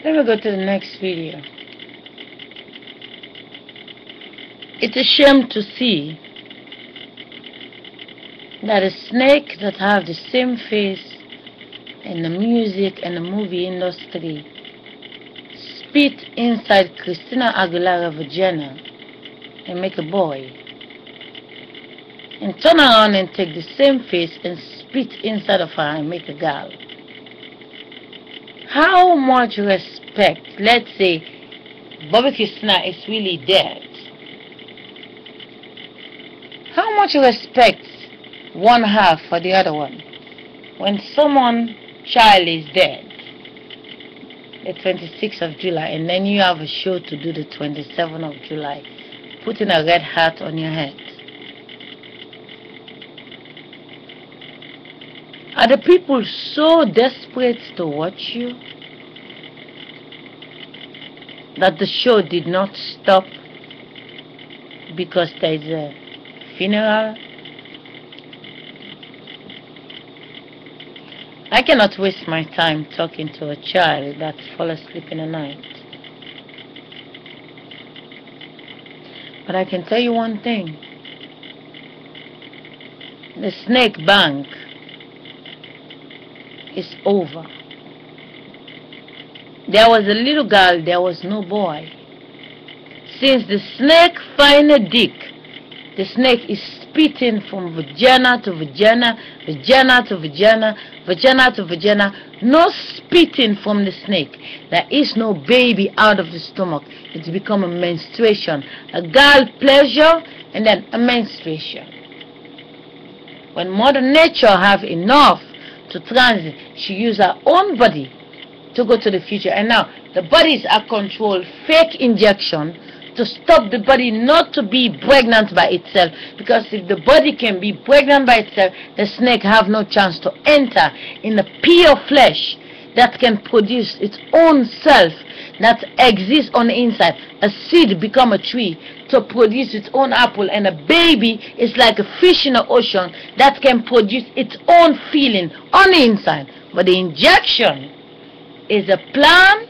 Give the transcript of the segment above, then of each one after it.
Let me go to the next video. It's a shame to see that a snake that have the same face in the music and the movie industry spit inside Christina Aguilera vagina and make a boy, and turn around and take the same face and spit inside of her and make a girl. How much respect? Let's say Bobby Christina is really dead. How much respect one have for the other one when someone child is dead the 26th of July, and then you have a show to do the 27th of July, putting a red hat on your head? Are the people so desperate to watch you that the show did not stop because there is a funeral? I cannot waste my time talking to a child that fall asleep in the night. But I can tell you one thing. The snake bank is over. There was a little girl, there was no boy. Since the snake find a dick, the snake is spitting from vagina to vagina, vagina to vagina, vagina to vagina. No spitting from the snake. There is no baby out of the stomach. It's become a menstruation. A girl pleasure and then a menstruation. When Mother Nature have enough to transit, she use her own body to go to the future. And now the bodies are controlled fake injection to stop the body not to be pregnant by itself, because if the body can be pregnant by itself, the snake have no chance to enter in the pure flesh that can produce its own self that exists on the inside. A seed become a tree to produce its own apple, and a baby is like a fish in the ocean that can produce its own feeling on the inside. But the injection is a plan,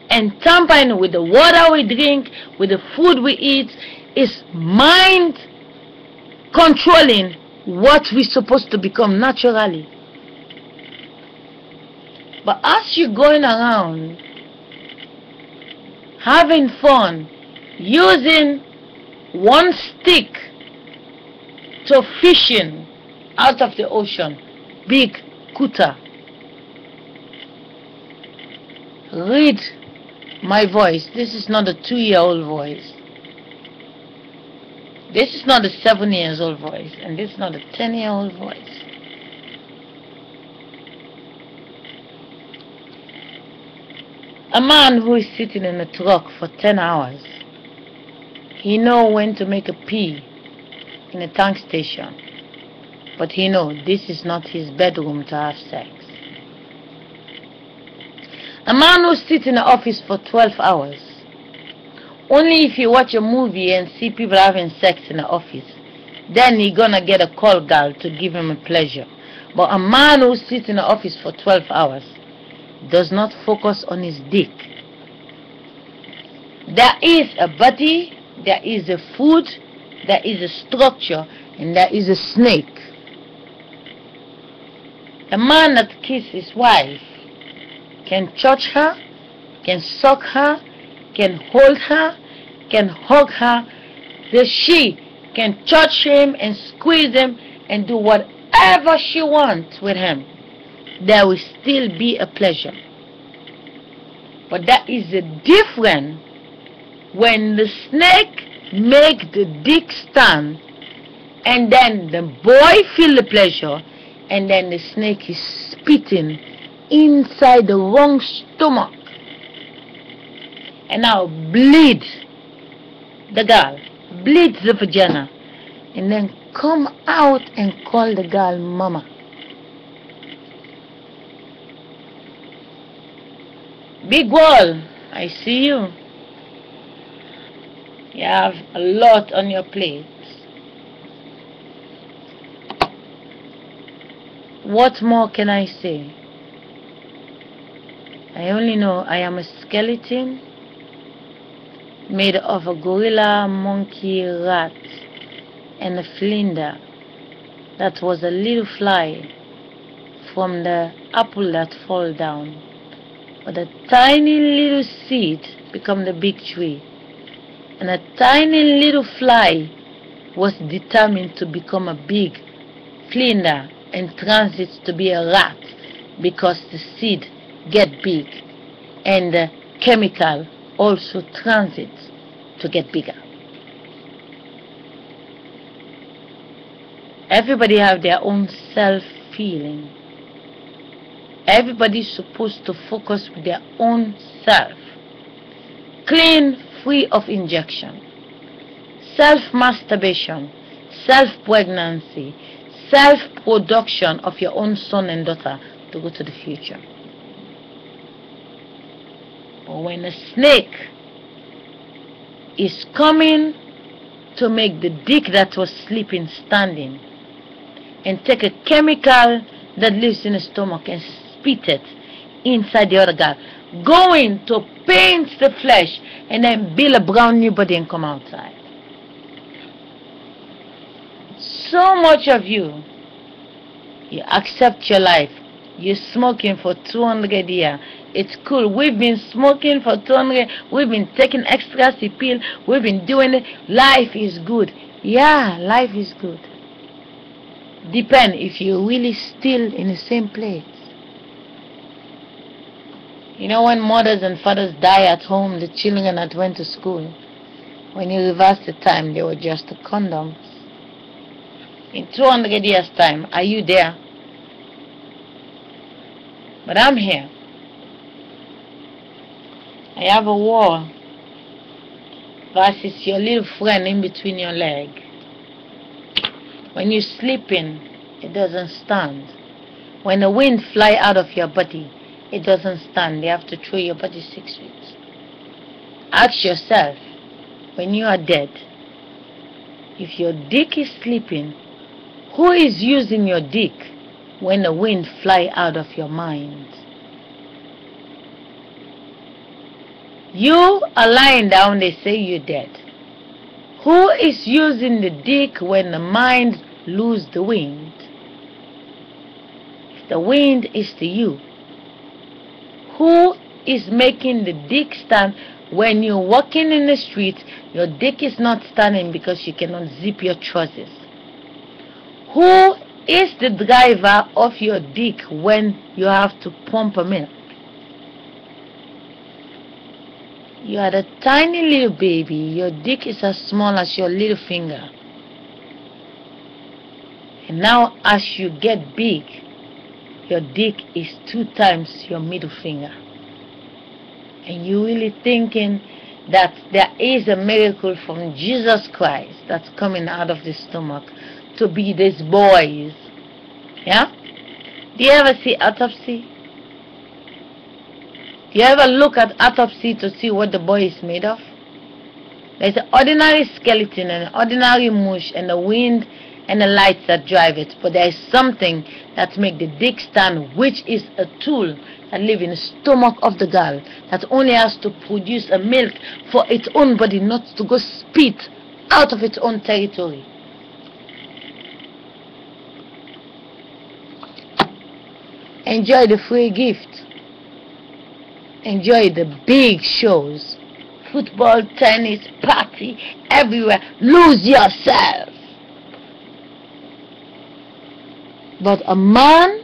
and tampering with the water we drink, with the food we eat, is mind controlling what we're supposed to become naturally. But as you're going around having fun, using one stick to fishing out of the ocean, big kuta, read my voice. This is not a 2-year-old voice. This is not a 7-year-old voice, and this is not a 10-year-old voice. A man who is sitting in a truck for 10 hours, he know when to make a pee in a tank station, but he know this is not his bedroom to have sex. A man who sits in the office for 12 hours, only if you watch a movie and see people having sex in the office, then he gonna get a call girl to give him a pleasure. But a man who sits in the office for 12 hours does not focus on his dick. There is a body, there is a food, there is a structure, and there is a snake. A man that kisses his wife can touch her, can suck her, can hold her, can hug her. She can touch him and squeeze him and do whatever she wants with him. There will still be a pleasure. But that is the difference when the snake make the dick stand, and then the boy feel the pleasure, and then the snake is spitting inside the wrong stomach, and now bleed the girl, bleed the vagina, and then come out and call the girl mama. Big wall, I see you. You have a lot on your plate. What more can I say? I only know I am a skeleton made of a gorilla, monkey, rat, and a flinder that was a little fly from the apple that fall down. But a tiny little seed become the big tree, and a tiny little fly was determined to become a big flinder and transit to be a rat, because the seed get big and the chemical also transits to get bigger. Everybody have their own self-feeling. Everybody's supposed to focus with their own self. Clean, free of injection. Self-masturbation, self-pregnancy, self-production of your own son and daughter to go to the future. But when a snake is coming to make the dick that was sleeping standing, and take a chemical that lives in the stomach and spit it inside the other guy, going to paint the flesh and then build a brand new body and come outside. So much of you, you accept your life. You're smoking for 200 years. It's cool. We've been smoking for 200. We've been taking ecstasy pill. We've been doing it. Life is good. Yeah, life is good. Depend if you're really still in the same place. You know, when mothers and fathers die at home, the children that went to school, when you reverse the time, they were just condoms. In 200 years' time, are you there? But I'm here. I have a wall versus your little friend in between your leg. When you're sleeping, it doesn't stand. When the wind fly out of your body, it doesn't stand. They have to throw your body 6 feet. Ask yourself, when you are dead, if your dick is sleeping, who is using your dick when the wind fly out of your mind? You are lying down, they say you're dead. Who is using the dick when the mind lose the wind? If the wind is to you, who is making the dick stand when you're walking in the street? Your dick is not standing because you cannot zip your trousers. Who is the driver of your dick when you have to pump a milk? You are a tiny little baby. Your dick is as small as your little finger. And now as you get big, your dick is 2 times your middle finger. And you really thinking that there is a miracle from Jesus Christ that's coming out of the stomach to be these boys. Yeah? Do you ever see autopsy? You ever look at autopsy to see what the boy is made of? There's an ordinary skeleton and an ordinary mush and the wind and the lights that drive it. But there is something that makes the dick stand, which is a tool that lives in the stomach of the girl that only has to produce a milk for its own body, not to go spit out of its own territory. Enjoy the free gift. Enjoy the big shows. Football, tennis, party, everywhere. Lose yourself. But a man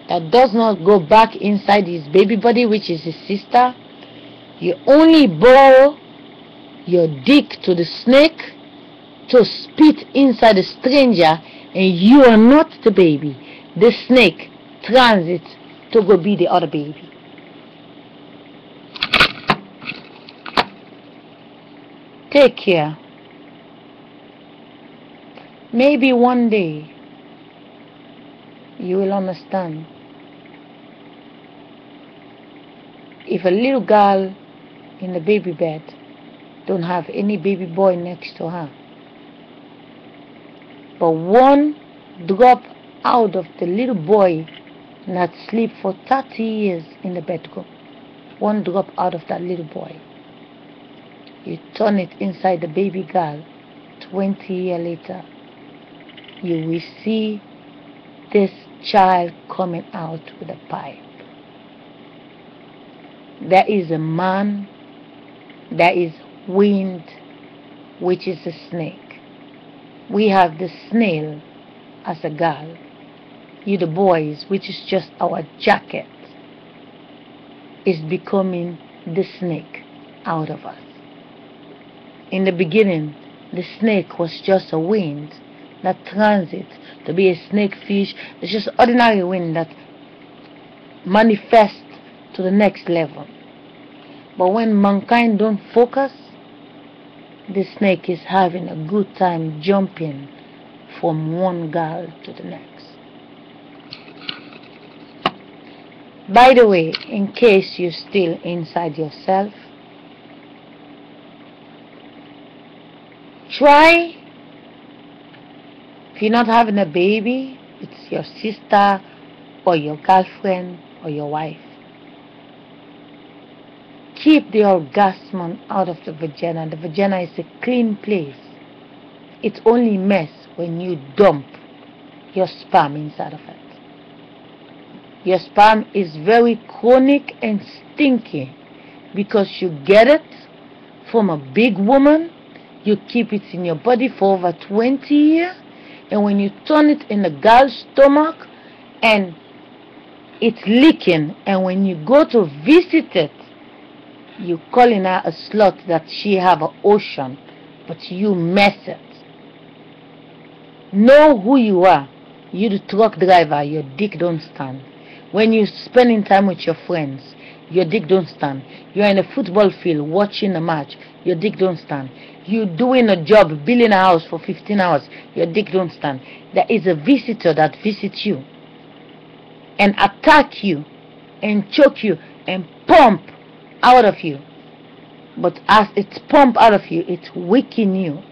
that does not go back inside his baby body, which is his sister, you only borrow your dick to the snake to spit inside a stranger, and you are not the baby. The snake transits to go be the other baby. Take care. Maybe one day you will understand. If a little girl in the baby bed don't have any baby boy next to her, but one drop out of the little boy not sleep for 30 years in the bedroom. One drop out of that little boy. You turn it inside the baby girl. 20 years later, you will see this child coming out with a pipe. There is a man, there is wind, which is a snake. We have the snail as a girl. You the boys, which is just our jacket, is becoming the snake out of us. In the beginning, the snake was just a wind that transit to be a snake fish. It's just ordinary wind that manifests to the next level. But when mankind don't focus, the snake is having a good time jumping from one girl to the next. By the way, in case you're still inside yourself, try, if you're not having a baby, it's your sister or your girlfriend or your wife. Keep the orgasm out of the vagina. The vagina is a clean place. It's only mess when you dump your sperm inside of it. Your sperm is very chronic and stinky because you get it from a big woman. You keep it in your body for over 20 years, and when you turn it in the girl's stomach and it's leaking, and when you go to visit it, you calling her a slut that she have an ocean, but you mess it. Know who you are. You the truck driver, your dick don't stand. When you spending time with your friends, your dick don't stand. You're in a football field watching a match, your dick don't stand. You doing a job, building a house for 15 hours, your dick don't stand. There is a visitor that visits you and attack you and choke you and pump out of you. But as it's pumped out of you, it's weakening you.